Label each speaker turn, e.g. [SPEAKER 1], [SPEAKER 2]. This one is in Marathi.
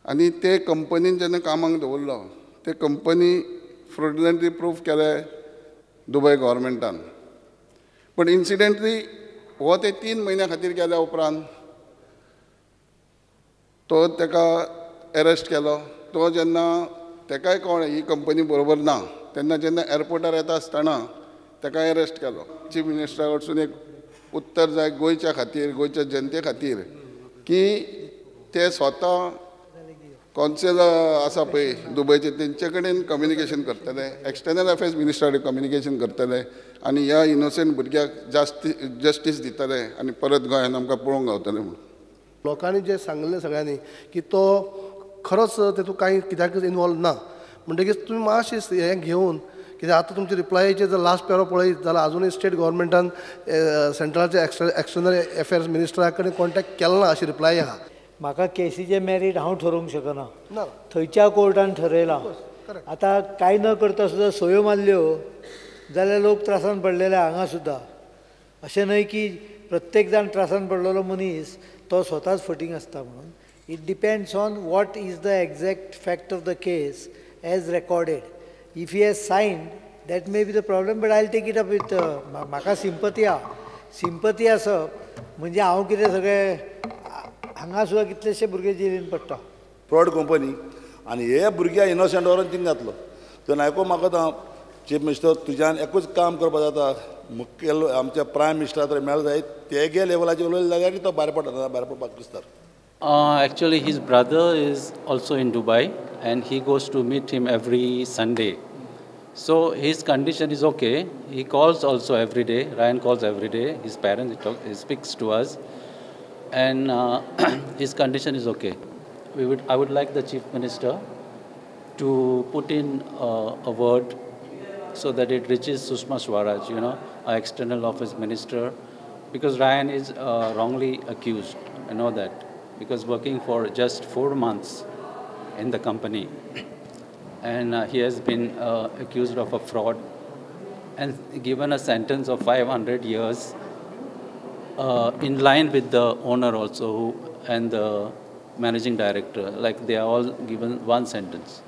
[SPEAKER 1] आनी ते कंपनीन जेन्ना कामाक दवरलो ते कंपनी फ्रॉडुलंटली प्रूफ केले दुबय गव्हर्मेंटान. पण इन्सिडेंटली हो ते 3 म्हयन्या खातीर केल्या उपरांत तो तेका अरेस्ट केलो. तो जेन्ना तेकाय कळ्ळें ही कंपनी बरोबर ना तेन्ना जेन्ना एअरपोर्टार येता आसतना तेका अरेस्ट केलो. चीफ मिनिस्टरा कडसून एक उत्तर जाय गोंयच्या खातीर, गोंयच्या जनते खातीर, की ते स्वता कॉन्सल आसा पळय दुबयचे तेंचे कडेन कम्युनिकेशन करतले, एक्सटर्नल अफेर्स मिनिस्टरा कडेन कम्युनिकेशन करतले आनी ह्या इनोसंट भुरग्याक जस्टीस दितले आनी परत गोंयांत आमकां पळोवंक गावतलें म्हणून.
[SPEAKER 2] लोकांनी जे सांगलें सगळ्यांनी की तो खरोच तेतूंत कांय कित्याक इनवॉल्व ना म्हणटकीर तुमी मातशें हें घेवन, कित्याक आतां तुमच्या रिप्लायाचेर जर लास्ट पॅरो पळयत जाल्यार आजुनूय स्टेट गव्हर्मेंटान सेंट्रलाच्या एक्सटर्नल अफेर्स मिनिस्टरा कडेन कॉन्टॅक्ट केलो ना अशी रिप्लाय आहा.
[SPEAKER 3] म्हाका केसीचे मेरीट हांव ठरोवंक शकना, थंयच्या कोर्टान ठरयलां. आतां कांय न करता सुद्दां सयो मारल्यो जाल्यार लोक त्रासान पडलेले हांगा सुद्दां. अशें न्हय की प्रत्येक जाण त्रासान पडलेलो मनीस तो स्वताच फटींग आसता म्हणून. It depends on what is the exact fact of the case as recorded. If he has signed that may be the problem, but I will take it up with. म्हाका सिंपती आसप म्हणजे हांव कितें सगळें हांगा सुद्दां कितलेशे भुरगे जेलीन पडटा.
[SPEAKER 4] फ्रॉड कंपनी आनी हे भुरगे इनोसंट व्हरून थिंग घातलो. तो आयको म्हाका चीफ मिनिस्टर तुज्यान एकूच काम करपा जाता, मुखेल आमच्या प्रायम मिनिस्टरा कडेन मेळ्ळें जायत तेगे लेवलाचेर उलयलें जाल्यार तो भायर पडपाक दिसता.
[SPEAKER 5] Actually, his brother is also in Dubai and he goes to meet him every Sunday. So his condition is okay. He calls also every day. Ryan calls every day. His parents, he speaks to us. And his condition is okay. I would like the Chief Minister to put in a word so that it reaches Sushma Swaraj, our external office minister, because Ryan is wrongly accused. I know that, because working for just 4 months in the company, and he has been accused of a fraud and given a sentence of 500 years in line with the owner also and the managing director. Like they are all given one sentence.